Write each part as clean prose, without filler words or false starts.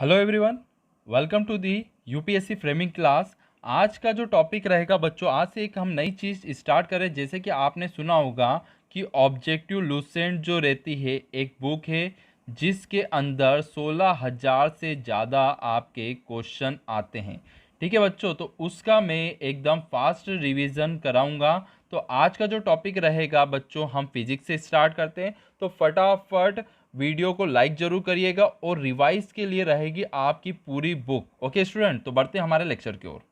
Hello everyone, welcome to the UPSC framing class. आज का जो टॉपिक रहेगा बच्चों, आज से एक हम नई चीज़ स्टार्ट करें। जैसे कि आपने सुना होगा कि ऑब्जेक्टिव लुसेंट जो रहती है एक बुक है जिसके अंदर 16,000 से ज़्यादा आपके क्वेश्चन आते हैं। ठीक है बच्चों, तो उसका मैं एकदम फास्ट रिवीजन कराऊंगा। तो आज का जो टॉपिक रहेगा बच्चों, हम फिजिक्स से स्टार्ट करते हैं। तो फटाफट वीडियो को लाइक जरूर करिएगा और रिवाइज के लिए रहेगी आपकी पूरी बुक। ओके स्टूडेंट, तो बढ़ते हैं हमारे लेक्चर की ओर।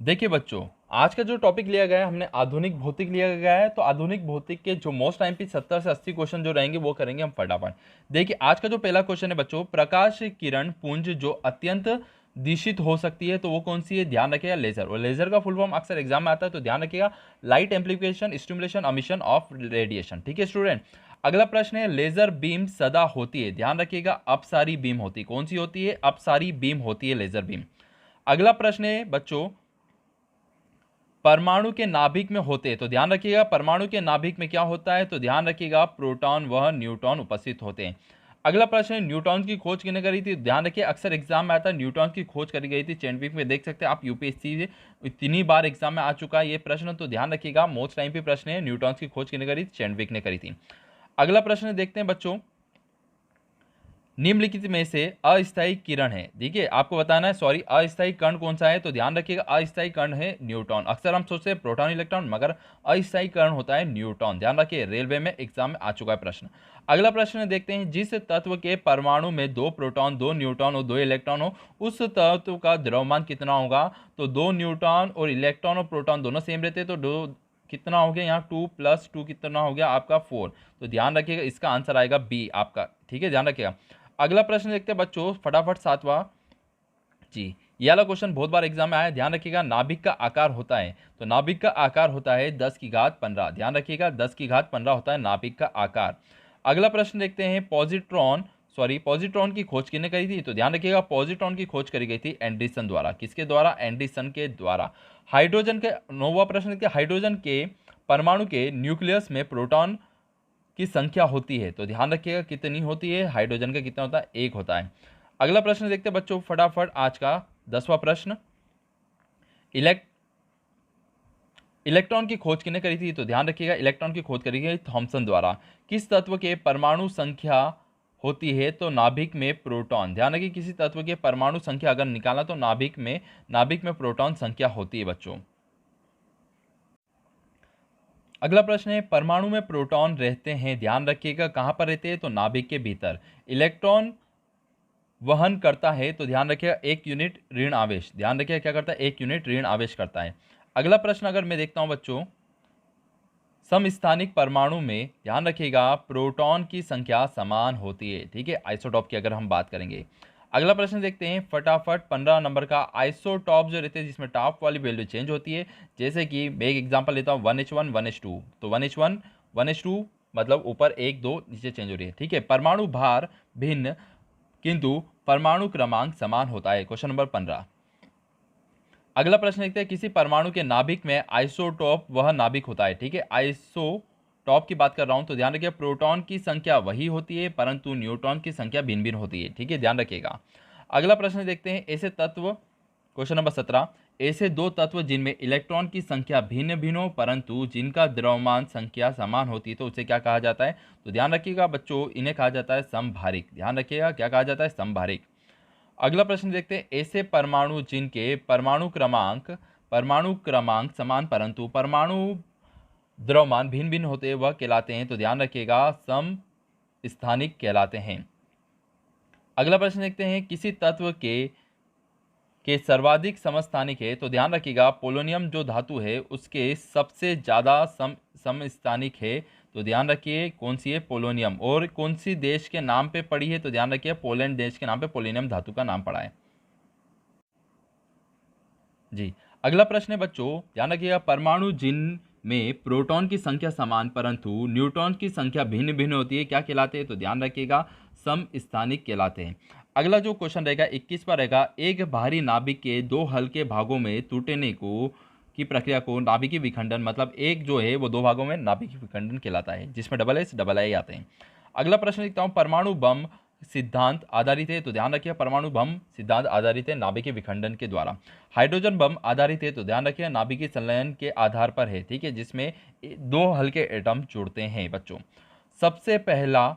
देखिए बच्चों, आज का जो टॉपिक लिया गया है हमने आधुनिक भौतिक लिया गया है। तो आधुनिक भौतिक के जो मोस्ट टाइम पे 70 से 80 क्वेश्चन जो रहेंगे वो करेंगे हम फटाफट। देखिए आज का जो पहला क्वेश्चन है बच्चों, प्रकाश किरण पुंज जो अत्यंत दिशित हो सकती है तो वो कौन सी है? ध्यान रखिएगा लेजर। और लेजर का फुल फॉर्म अक्सर एग्जाम में आता है, तो ध्यान रखिएगा light amplification stimulation emission of radiation. ठीक है स्टूडेंट। अगला प्रश्न है, लेजर बीम सदा होती है, ध्यान रखिएगा अपसारी बीम होती है। कौन सी होती है? अपसारी बीम होती है लेजर बीम। अगला प्रश्न है बच्चों, परमाणु के नाभिक में होते हैं, तो ध्यान रखिएगा परमाणु के नाभिक में क्या होता है? तो ध्यान रखिएगा प्रोटॉन व न्यूट्रॉन उपस्थित होते हैं। अगला प्रश्न है, न्यूट्रॉन की खोज किसने करी थी? ध्यान रखिए अक्सर एग्जाम में आता है, न्यूट्रॉन की खोज करी गई थी चैंडविक में। देख सकते हैं आप यूपीएससी से इतनी बार एग्जाम में आ चुका है ये प्रश्न, तो ध्यान रखिएगा मोस्ट टाइम पे प्रश्न है, न्यूट्रॉन की खोज किसने करी? चैंडविक ने करी थी। अगला प्रश्न देखते हैं बच्चों, निम्नलिखित में से अस्थायी किरण है। देखिए आपको बताना है, सॉरी, अस्थायी कण कौन सा है? तो ध्यान रखिएगा अस्थायी कण है न्यूट्रॉन। अक्सर हम सोचते हैं प्रोटॉन इलेक्ट्रॉन, मगर अस्थायी कण होता है न्यूट्रॉन। ध्यान रखिए रेलवे में एग्जाम में आ चुका है प्रश्न। अगला प्रश्न देखते हैं, जिस तत्व के परमाणु में 2 प्रोटॉन 2 न्यूट्रॉन और 2 इलेक्ट्रॉन हो उस तत्व का द्रव्यमान कितना होगा? तो 2 न्यूट्रॉन और इलेक्ट्रॉन और प्रोटॉन दोनों सेम रहते हैं, तो दो कितना हो गया यहाँ 2 + 2 कितना हो गया आपका 4। तो ध्यान रखिएगा इसका आंसर आएगा बी आपका। ठीक है, ध्यान रखिएगा। अगला प्रश्न देखते हैं बच्चों फटाफट, सातवां जी। ये वाला क्वेश्चन बहुत बार एग्जाम में आया है, ध्यान रखिएगा नाभिक का आकार होता है, तो नाभिक का आकार होता है 10⁻15। ध्यान रखिएगा 10⁻15 होता है नाभिक का आकार। अगला प्रश्न देखते हैं, पॉजिट्रॉन की खोज किसने करी थी? तो ध्यान रखिएगा पॉजिट्रॉन की खोज करी गई थी एंडरसन द्वारा। किसके द्वारा? एंडरसन के द्वारा। हाइड्रोजन के 9वां प्रश्न देखते हैं, हाइड्रोजन के परमाणु के न्यूक्लियस में प्रोटॉन की संख्या होती है, तो ध्यान रखिएगा कितनी होती है? हाइड्रोजन का कितना होता है? 1 होता है। अगला प्रश्न देखते हैं बच्चों फटाफट, आज का 10वां प्रश्न, इलेक्ट्रॉन की खोज किसने करी थी? तो ध्यान रखिएगा इलेक्ट्रॉन की खोज करी गई थॉमसन द्वारा। किस तत्व के परमाणु संख्या होती है? तो नाभिक में प्रोटॉन। ध्यान रखिए किसी तत्व के परमाणु संख्या अगर निकाला तो नाभिक में प्रोटॉन संख्या होती है बच्चों। अगला प्रश्न है, परमाणु में प्रोटॉन रहते हैं, ध्यान रखिएगा कहां पर रहते हैं? तो नाभिक के भीतर। इलेक्ट्रॉन वहन करता है, तो ध्यान रखिएगा 1 यूनिट ऋण आवेश। ध्यान रखिएगा क्या करता है? 1 यूनिट ऋण आवेश करता है। अगला प्रश्न अगर मैं देखता हूं बच्चों, समस्थानिक परमाणु में ध्यान रखिएगा प्रोटॉन की संख्या समान होती है। ठीक है, आइसोटॉप की अगर हम बात करेंगे। अगला प्रश्न देखते हैं फटाफट, 15 नंबर का, आइसोटॉप जो रहते हैं जिसमें टॉप वाली वैल्यू चेंज होती है। जैसे कि मैं एक एग्जांपल लेता हूँ 1H1 1H2, तो 1H1 1H2 मतलब ऊपर 1 2 नीचे चेंज हो रही है। ठीक है, परमाणु भार भिन्न किंतु परमाणु क्रमांक समान होता है। Question number 15। अगला प्रश्न देखते हैं, किसी परमाणु के नाभिक में आइसोटॉप वह नाभिक होता है। ठीक है, आइसोटॉप की बात कर रहा हूं, तो ध्यान रखिए प्रोटॉन की संख्या वही होती है परंतु न्यूट्रॉन की संख्या भिन्न भिन्न होती है। ठीक है, ध्यान रखिएगा। अगला प्रश्न देखते हैं, ऐसे तत्व, क्वेश्चन नंबर 17, ऐसे दो तत्व जिनमें इलेक्ट्रॉन की संख्या भिन्न भिन्न हो परंतु जिनका द्रव्यमान संख्या समान होती है, तो उसे क्या कहा जाता है? तो ध्यान रखिएगा बच्चों इन्हें कहा जाता है समभारिक। ध्यान रखिएगा क्या कहा जाता है? समभारिक। अगला प्रश्न देखते हैं, ऐसे परमाणु जिनके परमाणु क्रमांक समान परंतु परमाणु द्रव्यमान भिन्न भिन्न होते हैं वह कहलाते हैं, तो ध्यान रखिएगा समस्थानिक कहलाते हैं। अगला प्रश्न देखते हैं, किसी तत्व के सर्वाधिक समस्थानिक है, तो ध्यान रखिएगा पोलोनियम जो धातु है उसके सबसे ज़्यादा समस्थानिक है, तो ध्यान रखिए कौन सी है? पोलोनियम। और कौन सी देश के नाम पे पड़ी है? तो ध्यान रखिए पोलैंड देश के नाम पे पोलोनियम धातु का नाम पड़ा है जी। अगला प्रश्न है बच्चों, ध्यान रखिएगा परमाणु जिनमें प्रोटॉन की संख्या समान परंतु न्यूट्रॉन की संख्या भिन्न भिन्न होती है क्या कहलाते हैं? तो ध्यान रखिएगा समस्थानिक कहलाते हैं। अगला जो क्वेश्चन रहेगा 21 पर रहेगा, एक भारी नाभिक के 2 हल्के भागों में टूटने की प्रक्रिया को नाभिकीय विखंडन, मतलब एक जो है वो 2 भागों में नाभिकीय विखंडन कहलाता है, जिसमें डबल एस डबल आई आते हैं। अगला प्रश्न लिखता हूँ, परमाणु बम सिद्धांत आधारित है, तो ध्यान रखिए परमाणु बम सिद्धांत आधारित है नाभिकीय विखंडन के द्वारा। हाइड्रोजन बम आधारित है, तो ध्यान रखिए नाभिकीय संलयन के आधार पर है, ठीक है, जिसमें दो हल्के एटम जुड़ते हैं बच्चों। सबसे पहला,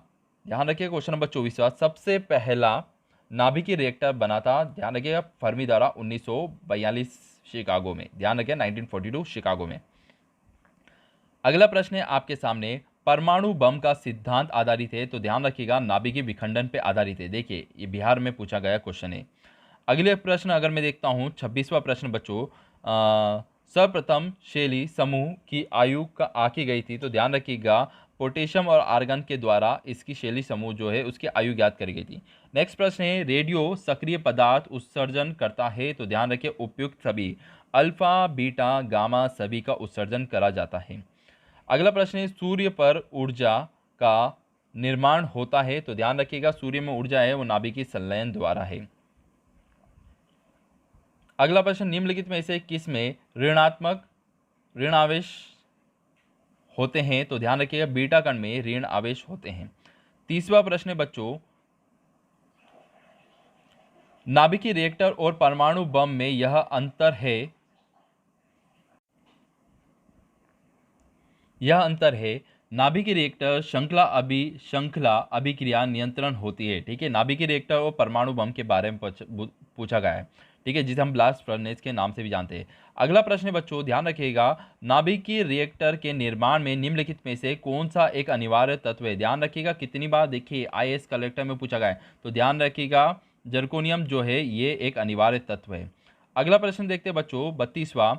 ध्यान रखिए क्वेश्चन नंबर 24वां, सबसे पहला नाभिकीय रिएक्टर बना था, ध्यान रखिएगा, फर्मी द्वारा 1942 शिकागो में, ध्यान रखिए 1942 शिकागो में। अगला प्रश्न है आपके सामने, परमाणु बम का सिद्धांत आधारित है, तो ध्यान रखिएगा नाभिकीय विखंडन पे आधारित है। देखिए ये बिहार में पूछा गया क्वेश्चन है। अगले प्रश्न अगर मैं देखता हूं, 26वां प्रश्न बच्चों, सर्वप्रथम शैली समूह की आयु का आकी गई थी, तो ध्यान रखिएगा पोटेशियम और आर्गन के द्वारा इसकी शैली समूह जो है उसकी आयु ज्ञात करी गई थी। नेक्स्ट प्रश्न है, रेडियो सक्रिय पदार्थ उत्सर्जन करता है, तो ध्यान रखिए उपयुक्त सभी, अल्फा बीटा गामा सभी का उत्सर्जन करा जाता है। अगला प्रश्न है, सूर्य पर ऊर्जा का निर्माण होता है, तो ध्यान रखिएगा सूर्य में ऊर्जा है वो नाभिकीय संलयन द्वारा है। अगला प्रश्न, निम्नलिखित में से किस में ऋणात्मक ऋण आवेश होते हैं, तो ध्यान रखिएगा बीटा कण में ऋण आवेश होते हैं। 30वां प्रश्न है बच्चों, नाभिकीय रिएक्टर और परमाणु बम में यह अंतर है, नाभिकीय रिएक्टर श्रृंखला अभिक्रिया नियंत्रण होती है, ठीक है, नाभिकीय रिएक्टर और परमाणु बम के बारे में पूछा गया है, ठीक है, जिसे हम ब्लास्ट फर्नेस के नाम से भी जानते हैं। अगला प्रश्न है बच्चों, ध्यान रखिएगा नाभिकीय रिएक्टर के निर्माण में निम्नलिखित में से कौन सा एक अनिवार्य तत्व है। ध्यान रखिएगा कितनी बार देखिए आईएएस कलेक्टर में पूछा गया है, तो ध्यान रखिएगा जर्कोनियम जो है ये एक अनिवार्य तत्व है। अगला प्रश्न देखते हैं बच्चों 32वां,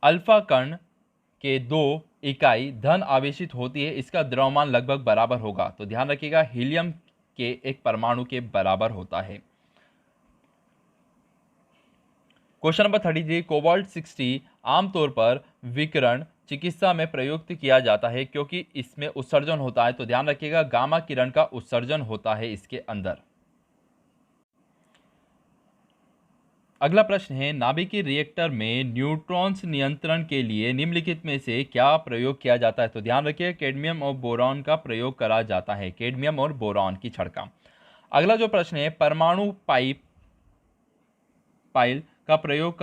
अल्फा कण के 2 इकाई धन आवेशित होती है, इसका द्रव्यमान लगभग बराबर होगा, तो ध्यान रखिएगा हीलियम के एक परमाणु के बराबर होता है। क्वेश्चन नंबर 33, कोबाल्ट 60 आमतौर पर विकिरण चिकित्सा में प्रयुक्त किया जाता है क्योंकि इसमें उत्सर्जन होता है, तो ध्यान रखिएगा गामा किरण का उत्सर्जन होता है इसके अंदर। अगला प्रश्न है, नाभिकीय रिएक्टर में न्यूट्रॉन्स नियंत्रण के लिए निम्नलिखित में से क्या प्रयोग किया जाता है, तो ध्यान रखिए कैडमियम और बोरॉन का प्रयोग करा जाता है, कैडमियम और बोरॉन की छड़का। अगला जो प्रश्न है, परमाणु पाइल का प्रयोग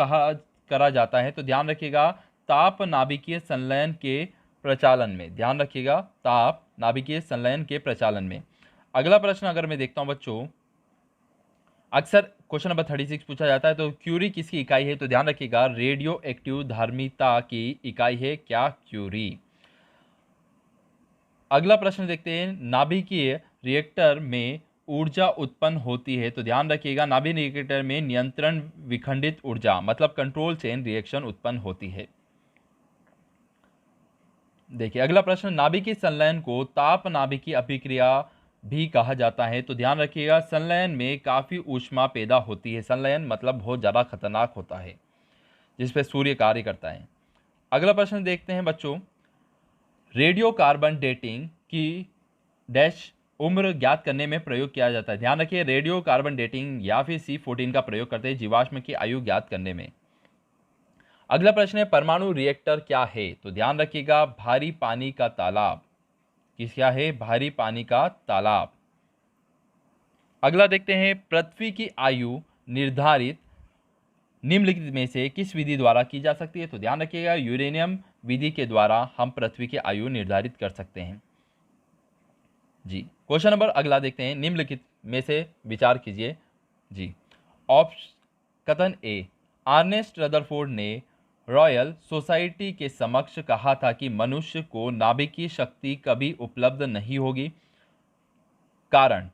करा जाता है, तो ध्यान रखिएगा ताप नाभिकीय संलयन के प्रचालन में, ध्यान रखिएगा ताप नाभिकीय संलयन के प्रचालन में। अगला प्रश्न अगर मैं देखता हूं बच्चों, अक्सर क्वेश्चन नंबर 36 पूछा जाता है, तो क्यूरी किसकी इकाई है, तो ध्यान रखिएगा रेडियो एक्टिव धारिता की इकाई है क्या, क्यूरी। अगला प्रश्न देखते हैं, नाभिकीय रिएक्टर में ऊर्जा उत्पन्न होती है, तो ध्यान रखिएगा नाभिकीय रिएक्टर में नियंत्रण विखंडित ऊर्जा मतलब कंट्रोल चेन रिएक्शन उत्पन्न होती है। देखिए अगला प्रश्न, नाभिकीय संलयन को ताप नाभिकीय अभिक्रिया भी कहा जाता है, तो ध्यान रखिएगा संलयन में काफी ऊष्मा पैदा होती है, संलयन मतलब बहुत ज्यादा खतरनाक होता है जिस पे सूर्य कार्य करता है। अगला प्रश्न देखते हैं बच्चों, रेडियो कार्बन डेटिंग की डैश उम्र ज्ञात करने में प्रयोग किया जाता है, ध्यान रखिए रेडियो कार्बन डेटिंग या फिर C14 का प्रयोग करते हैं जीवाश्म की आयु ज्ञात करने में। अगला प्रश्न है, परमाणु रिएक्टर क्या है, तो ध्यान रखिएगा भारी पानी का तालाब। क्या है, भारी पानी का तालाब। अगला देखते हैं, पृथ्वी की आयु निर्धारित निम्नलिखित में से किस विधि द्वारा की जा सकती है, तो ध्यान रखिएगा यूरेनियम विधि के द्वारा हम पृथ्वी की आयु निर्धारित कर सकते हैं जी। क्वेश्चन नंबर अगला देखते हैं, निम्नलिखित में से विचार कीजिए जी। कथन ए, अर्नेस्ट रदरफोर्ड ने रॉयल सोसाइटी के समक्ष कहा था कि मनुष्य को नाभिकीय शक्ति कभी उपलब्ध नहीं होगी, कारण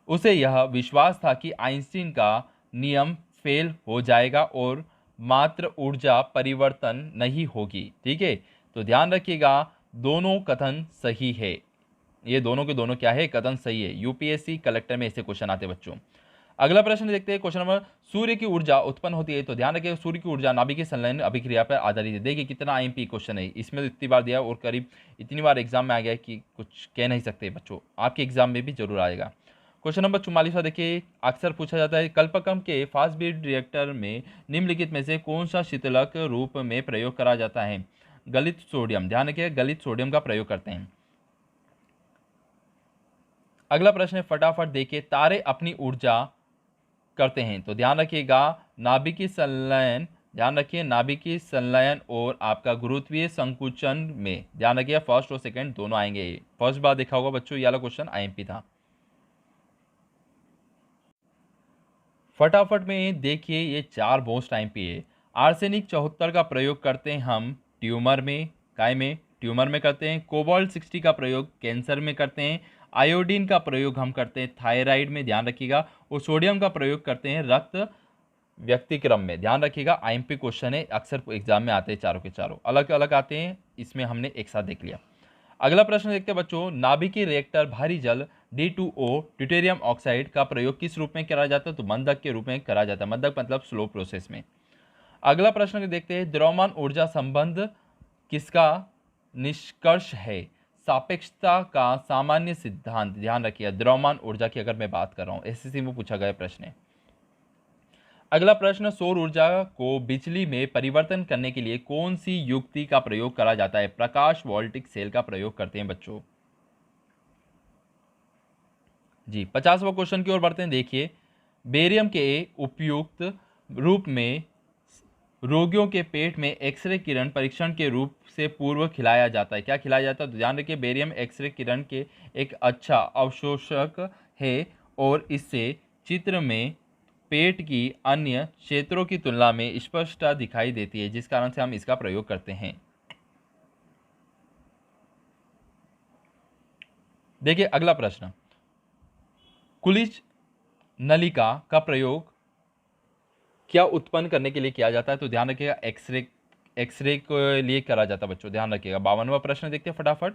उसे यह विश्वास था कि आइंस्टीन का नियम फेल हो जाएगा और मात्र ऊर्जा परिवर्तन नहीं होगी, ठीक है, तो ध्यान रखिएगा दोनों कथन सही है, ये दोनों के दोनों क्या है, कथन सही है। यूपीएससी कलेक्टर में ऐसे क्वेश्चन आते हैं बच्चों। अगला प्रश्न देखते हैं, क्वेश्चन नंबर, सूर्य की ऊर्जा उत्पन्न होती है, तो ध्यान रखिए सूर्य की ऊर्जा नाभिकीय संलयन अभिक्रिया पर आधारित है। देखिए कितना आईएमपी क्वेश्चन है, इसमें तो इतनी बार दिया और करीब इतनी बार एग्जाम में आ गया कि कुछ कह नहीं सकते बच्चों, आपके एग्जाम में भी जरूर आएगा। क्वेश्चन नंबर 44 देखिए, अक्सर पूछा जाता है कल्पकम के फास्ट बीट रिएक्टर में निम्नलिखित में से कौन सा शीतलक रूप में प्रयोग करा जाता है, गलित सोडियम, ध्यान रखिए गलित सोडियम का प्रयोग करते हैं। अगला प्रश्न है फटाफट देखिए, तारे अपनी ऊर्जा करते हैं, तो ध्यान रखिएगा नाभिकीय संलयन, ध्यान रखिए नाभिकीय संलयन और आपका गुरुत्वीय संकुचन में, ध्यान रखिए फर्स्ट और सेकंड दोनों आएंगे। फर्स्ट बार देखा होगा बच्चों, ये वाला क्वेश्चन आईएमपी था। फटाफट में देखिए ये 4 मोस्ट आईएमपी है। आर्सेनिक 74 का प्रयोग करते हैं हम ट्यूमर में, काय में, ट्यूमर में करते हैं। कोबाल्ट 60 का प्रयोग कैंसर में करते हैं। आयोडीन का प्रयोग हम करते हैं थायराइड में, ध्यान रखिएगा। और सोडियम का प्रयोग करते हैं रक्त व्यक्तिक्रम में, ध्यान रखिएगा। आईएमपी क्वेश्चन है, अक्सर एग्जाम में आते हैं, चारों के चारों अलग अलग आते हैं, इसमें हमने एक साथ देख लिया। अगला प्रश्न देखते हैं बच्चों, नाभिकीय रिएक्टर भारी जल D2O ड्यूटेरियम ऑक्साइड का प्रयोग किस रूप में करा जाता है, तो मंदक के रूप में करा जाता है। मंदक मतलब स्लो प्रोसेस में। अगला प्रश्न देखते हैं, द्रव्यमान ऊर्जा संबंध किसका निष्कर्ष है, सापेक्षता का सामान्य सिद्धांत, ध्यान रखिए द्रव्यमान ऊर्जा की अगर मैं बात कर रहा हूं, एसएससी में पूछा गया प्रश्न है। अगला प्रश्न, सौर ऊर्जा को बिजली में परिवर्तन करने के लिए कौन सी युक्ति का प्रयोग करा जाता है, प्रकाश वोल्टिक सेल का प्रयोग करते हैं बच्चों। जी 50वां क्वेश्चन की ओर बढ़ते हैं। देखिए, बेरियम के उपयुक्त रूप में रोगियों के पेट में एक्सरे किरण परीक्षण के रूप से पूर्व खिलाया जाता है, क्या खिलाया जाता है, तो ध्यान रखिए बेरियम एक्सरे किरण के एक अच्छा अवशोषक है और इससे चित्र में पेट की अन्य क्षेत्रों की तुलना में स्पष्टता दिखाई देती है, जिस कारण से हम इसका प्रयोग करते हैं। देखिए अगला प्रश्न, कुलिच नलिका का प्रयोग क्या उत्पन्न करने के लिए किया जाता है, तो ध्यान रखिएगा एक्सरे के लिए करा जाता है बच्चों, ध्यान रखिएगा। 52वां प्रश्न देखते हैं फटाफट।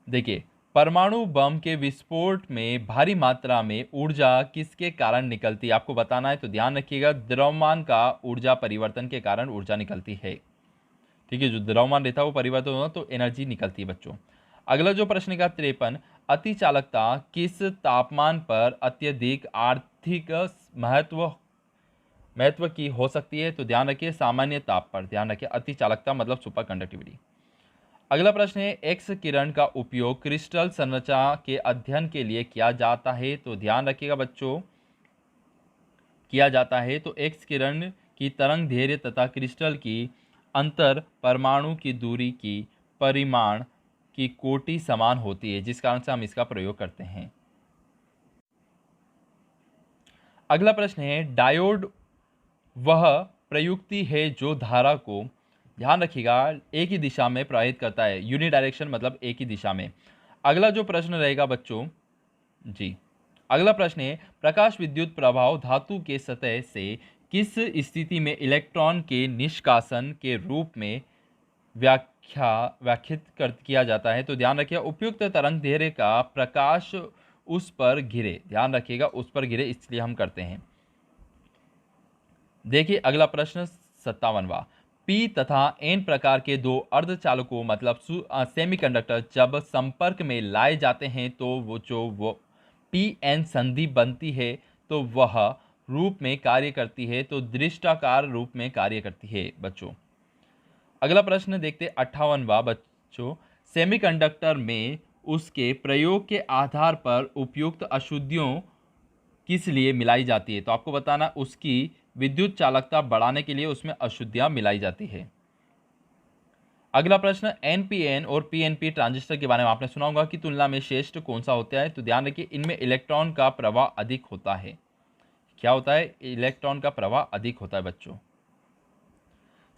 देखिए, परमाणु बम के विस्फोट में भारी मात्रा में ऊर्जा किसके कारण निकलती है, आपको बताना है, तो ध्यान रखिएगा द्रव्यमान का ऊर्जा परिवर्तन के कारण ऊर्जा निकलती है। ठीक है, जो द्रव्यमान रहता है वो परिवर्तन होगा तो एनर्जी निकलती है बच्चों। अगला जो प्रश्न का 53, अति चालकता किस तापमान पर अत्यधिक आर्थिक महत्व की हो सकती है, तो ध्यान रखिए सामान्य ताप पर, ध्यान रखिए अति चालकता मतलब सुपर कंडक्टिविटी। अगला प्रश्न है, एक्स किरण का उपयोग क्रिस्टल संरचना के अध्ययन के लिए किया जाता है, तो ध्यान रखिएगा बच्चों किया जाता है, तो एक्स किरण की तरंग दैर्ध्य तथा क्रिस्टल की अंतर परमाणु की दूरी की परिमाण की कोटि समान होती है, जिस कारण से हम इसका प्रयोग करते हैं। अगला प्रश्न है, डायोड वह प्रयुक्ति है जो धारा को, ध्यान रखिएगा, एक ही दिशा में प्रवाहित करता है, यूनिडायरेक्शन मतलब एक ही दिशा में। अगला जो प्रश्न रहेगा बच्चों, जी अगला प्रश्न है, प्रकाश विद्युत प्रभाव धातु के सतह से किस स्थिति में इलेक्ट्रॉन के निष्कासन के रूप में व्याख्यात किया जाता है, तो ध्यान रखिए उपयुक्त तरंग दैर्ध्य का प्रकाश उस पर घिरे, ध्यान रखिएगा उस पर घिरे, इसलिए हम करते हैं। देखिए अगला प्रश्न 57वां, पी तथा एन प्रकार के दो अर्धचालकों मतलब सेमीकंडक्टर जब संपर्क में लाए जाते हैं तो वो पी एन संधि बनती है, तो वह रूप में कार्य करती है, तो दृष्टाकार रूप में कार्य करती है बच्चों। अगला प्रश्न देखते 58वां बच्चों, सेमीकंडक्टर में उसके प्रयोग के आधार पर उपयुक्त अशुद्धियों किस लिए मिलाई जाती है, तो आपको बताना उसकी विद्युत चालकता बढ़ाने के लिए उसमें अशुद्धियां मिलाई जाती है। अगला प्रश्न, एनपीएन और पीएनपी ट्रांजिस्टर के बारे में आपने सुना होगा कि तुलना में श्रेष्ठ कौन सा होता है, तो ध्यान रखिए इनमें इलेक्ट्रॉन का प्रवाह अधिक होता है। क्या होता है, इलेक्ट्रॉन का प्रवाह अधिक होता है बच्चों।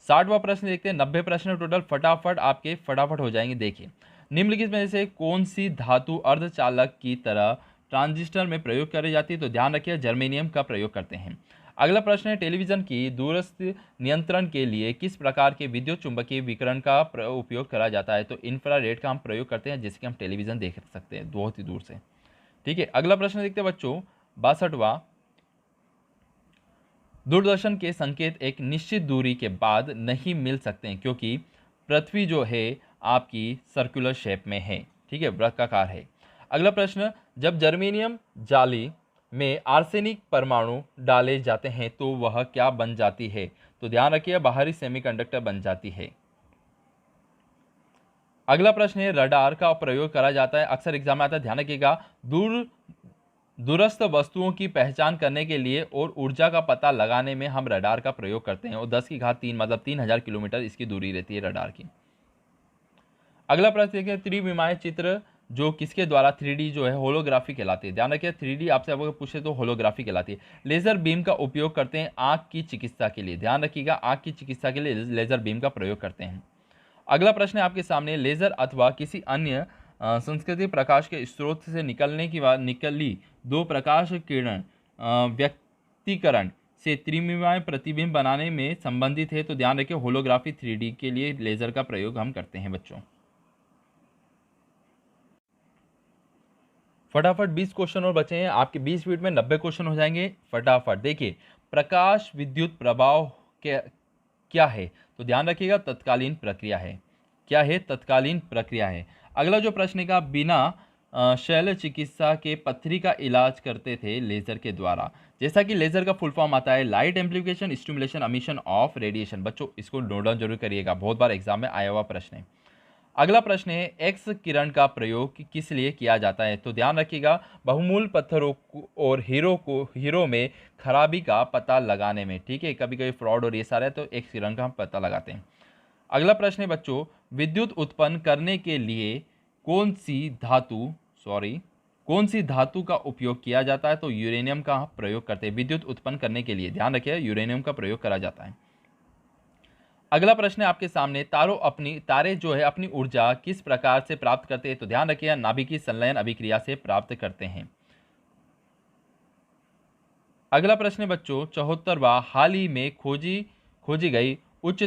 60वां प्रश्न देखते हैं, 90 प्रश्न टोटल फटाफट आपके फटाफट हो जाएंगे। देखिए, निम्नलिखित में से कौन सी धातु अर्धचालक की तरह ट्रांजिस्टर में प्रयोग करी जाती है, तो ध्यान रखिए जर्मेनियम का प्रयोग करते हैं। अगला प्रश्न है, टेलीविजन की दूरस्थ नियंत्रण के लिए किस प्रकार के विद्युत चुंबकीय विकिरण का उपयोग करा जाता है, तो इंफ्रारेड का हम प्रयोग करते हैं, जिससे हम टेलीविजन देख सकते हैं बहुत ही दूर से। ठीक है, अगला प्रश्न देखते हैं बच्चों 62वां, दूरदर्शन के संकेत एक निश्चित दूरी के बाद नहीं मिल सकते हैं क्योंकि पृथ्वी जो है आपकी सर्कुलर शेप में है, ठीक है, वृत्ताकार है। अगला प्रश्न, जब जर्मेनियम जाली में आर्सेनिक परमाणु डाले जाते हैं तो वह क्या बन जाती है, तो ध्यान रखिए बाहरी सेमीकंडक्टर बन जाती है। अगला प्रश्न है, रडार का प्रयोग करा जाता है, अक्सर एग्जाम में आता है, ध्यान रखिएगा, दूरस्थ वस्तुओं की पहचान करने के लिए और ऊर्जा का पता लगाने में हम रडार का प्रयोग करते हैं, और 10⁻³ मतलब 3000 किलोमीटर इसकी दूरी रहती है रडार की। अगला प्रश्न देखिए, त्रिविमीय चित्र जो किसके द्वारा 3D जो है होलोग्राफी कहलाती है, ध्यान रखिए 3D आपसे अगर पूछे तो होलोग्राफी कहलाती है। लेजर बीम का उपयोग करते हैं आंख की चिकित्सा के लिए, ध्यान रखिएगा आंख की चिकित्सा के लिए लेजर बीम का प्रयोग करते हैं। अगला प्रश्न है आपके सामने, लेजर अथवा किसी अन्य संस्कृति प्रकाश के स्रोत से निकली दो प्रकाश किरण व्यक्तीकरण से त्रिविमीय प्रतिबिंब बनाने में संबंधित है, तो ध्यान रखिए होलोग्राफी 3D के लिए लेजर का प्रयोग हम करते हैं बच्चों। फटाफट 20 क्वेश्चन और बचे हैं, आपके 20 मिनट में 90 क्वेश्चन हो जाएंगे। फटाफट देखिए, प्रकाश विद्युत प्रभाव क्या है, तो ध्यान रखिएगा तत्कालीन प्रक्रिया है। क्या है? तत्कालीन प्रक्रिया है। अगला जो प्रश्न का, बिना शल्य चिकित्सा के पथरी का इलाज करते थे लेजर के द्वारा, जैसा कि लेजर का फुल फॉर्म आता है light amplification stimulation emission of radiation. बच्चों इसको नोट डाउन जरूर करिएगा, बहुत बार एग्जाम में आया हुआ प्रश्न है। अगला प्रश्न है, एक्स किरण का प्रयोग किस लिए किया जाता है, तो ध्यान रखिएगा बहुमूल्य पत्थरों और हीरो में खराबी का पता लगाने में, ठीक है, कभी कभी फ्रॉड और ये सारा है तो एक्स किरण का हम पता लगाते हैं। अगला प्रश्न है बच्चों, विद्युत उत्पन्न करने के लिए कौन सी धातु का उपयोग किया जाता है, तो यूरेनियम का प्रयोग करते हैं विद्युत उत्पन्न करने के लिए, ध्यान रखिए यूरेनियम का प्रयोग करा जाता है। अगला प्रश्न है आपके सामने, तारे जो है अपनी ऊर्जा किस प्रकार से प्राप्त करते हैं, तो ध्यान रखिए नाभिकीय संलयन अभिक्रिया से प्राप्त करते हैं। अगला प्रश्न है बच्चों 74वां, हाल ही में खोजी गई उच्च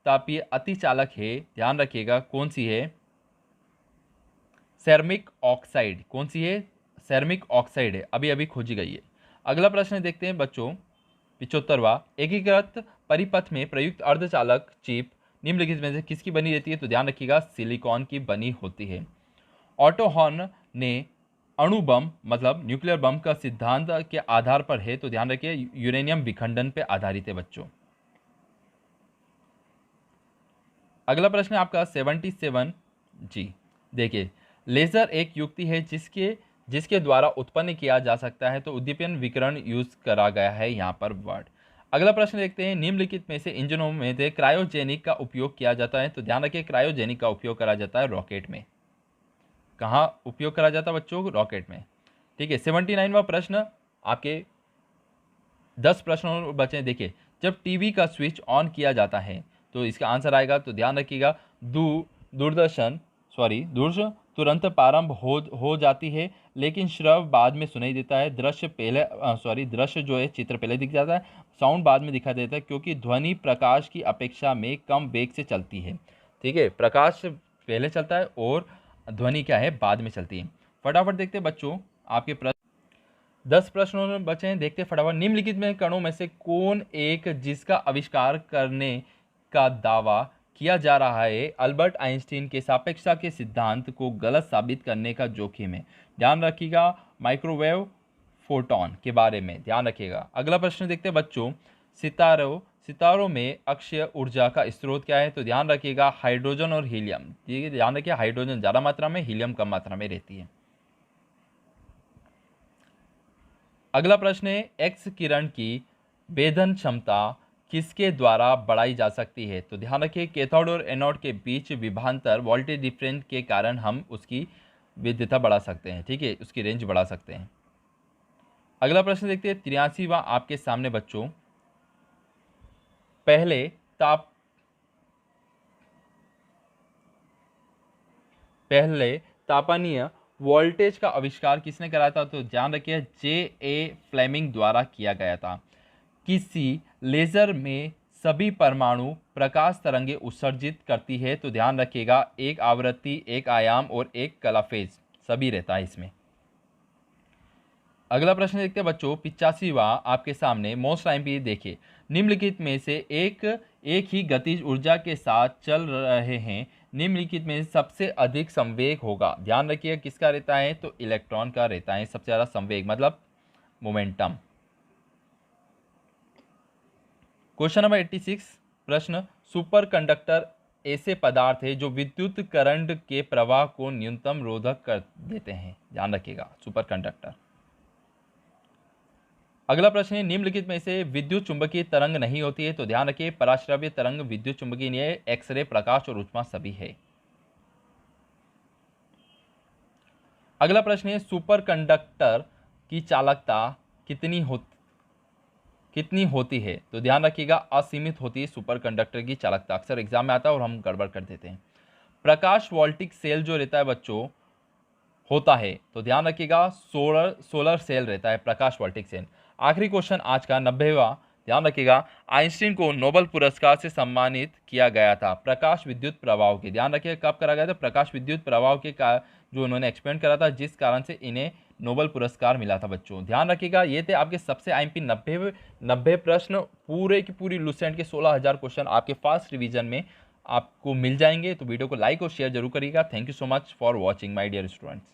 तापीय अतिचालक है, ध्यान रखिएगा कौन सी है, सेरामिक ऑक्साइड। कौन सी है? सेरामिक ऑक्साइड है, अभी अभी खोजी गई है। अगला प्रश्न देखते हैं बच्चों 75वां, एकीकृत परिपथ में प्रयुक्त अर्धचालक चिप निम्नलिखित में से किसकी बनी रहती है, तो ध्यान रखिएगा सिलिकॉन की बनी होती है। ऑटो हॉर्न ने अणु बम मतलब न्यूक्लियर बम का सिद्धांत के आधार पर है, तो ध्यान रखिए यूरेनियम विखंडन पे आधारित है बच्चों। अगला प्रश्न है आपका 77 जी, देखिए लेजर एक युक्ति है जिसके द्वारा उत्पन्न किया जा सकता है, तो उद्दीपन विकिरण यूज करा गया है यहाँ पर वर्ड। अगला प्रश्न देखते हैं, निम्नलिखित में से इंजनों में से क्रायोजेनिक का उपयोग किया जाता है, तो ध्यान रखिए क्रायोजेनिक का उपयोग करा जाता है रॉकेट में। कहाँ उपयोग करा जाता है बच्चों? रॉकेट में, ठीक है। 79वां प्रश्न, आपके 10 प्रश्न बचे। देखिए, जब टीवी का स्विच ऑन किया जाता है तो इसका आंसर आएगा, तो ध्यान रखिएगा दूरदर्शन तुरंत प्रारंभ हो जाती है, लेकिन श्रव्य बाद में सुनाई देता है। दृश्य जो है चित्र पहले दिख जाता है, साउंड बाद में दिखाई देता है, क्योंकि ध्वनि प्रकाश की अपेक्षा में कम वेग से चलती है, ठीक है। प्रकाश पहले चलता है और ध्वनि क्या है बाद में चलती है। फटाफट देखते हैं बच्चों, आपके 10 प्रश्नों बचे हैं, देखते फटाफट। निम्नलिखित में कणों में से कौन एक जिसका आविष्कार करने का दावा किया जा रहा है अल्बर्ट आइंस्टीन के सापेक्षता के सिद्धांत को गलत साबित करने का जोखिम है, ध्यान रखिएगा माइक्रोवेव फोटोन के बारे में, ध्यान रखिएगा। अगला प्रश्न देखते हैं बच्चों, सितारों में अक्षय ऊर्जा का स्रोत क्या है, तो ध्यान रखिएगा हाइड्रोजन और हीलियम, ठीक है, ध्यान रखिए हाइड्रोजन ज़्यादा मात्रा में, हीलियम कम मात्रा में रहती है। अगला प्रश्न है, एक्स किरण की वेधन क्षमता किसके द्वारा बढ़ाई जा सकती है, तो ध्यान रखिए कैथोड और एनोड के बीच विभवांतर वोल्टेज डिफरेंस के कारण हम उसकी विद्युतता बढ़ा सकते हैं, ठीक है, उसकी रेंज बढ़ा सकते हैं। अगला प्रश्न देखते हैं 83वां आपके सामने बच्चों, पहले तापनीय वोल्टेज का आविष्कार किसने कराया था, तो ध्यान रखिए J.A. फ्लेमिंग द्वारा किया गया था। किसी लेजर में सभी परमाणु प्रकाश तरंगे उत्सर्जित करती है, तो ध्यान रखिएगा एक आवृत्ति, एक आयाम और एक कलाफेज सभी रहता है इसमें। अगला प्रश्न देखते हैं बच्चों 85वां आपके सामने, मोस्ट टाइम देखिए, निम्नलिखित में से एक ही गतिज ऊर्जा के साथ चल रहे हैं, निम्नलिखित में सबसे अधिक संवेग होगा, ध्यान रखिए किसका रहता है, तो इलेक्ट्रॉन का रहता है सबसे ज़्यादा संवेग मतलब मोमेंटम। क्वेश्चन नंबर 86 प्रश्न, सुपर कंडक्टर ऐसे पदार्थ है जो विद्युत करंट के प्रवाह को न्यूनतम रोधक कर देते हैं? ध्यान रखिएगा, सुपर कंडक्टर। अगला प्रश्न है, निम्नलिखित में से विद्युत चुंबकीय तरंग नहीं होती है? तो ध्यान रखिए, पराश्रव्य तरंग विद्युत चुंबकीय नहीं है, एक्सरे, प्रकाश और ऊष्मा सभी है। अगला प्रश्न है, सुपर कंडक्टर की चालकता कितनी होती है? तो ध्यान रखिएगा, असीमित होती है सुपर कंडक्टर की चालकता। अक्सर एग्जाम में आता है और हम गड़बड़ कर देते हैं। प्रकाश वोल्टिक सेल जो रहता है बच्चों होता है, तो ध्यान रखिएगा सोलर सेल रहता है प्रकाश वोल्टिक सेल। आखिरी क्वेश्चन आज का 90वां, ध्यान रखिएगा, आइंस्टीन को नोबेल पुरस्कार से सम्मानित किया गया था प्रकाश विद्युत प्रभाव के। ध्यान रखिएगा, कब करा गया था? प्रकाश विद्युत प्रभाव के जो उन्होंने एक्सपेरिमेंट करा था, जिस कारण से इन्हें नोबेल पुरस्कार मिला था बच्चों। ध्यान रखिएगा, ये थे आपके सबसे आईएमपी 90 प्रश्न, पूरे की पूरी लुसेंट के 16,000 क्वेश्चन आपके फास्ट रिवीजन में आपको मिल जाएंगे। तो वीडियो को लाइक और शेयर जरूर करिएगा। Thank you so much for watching my dear students.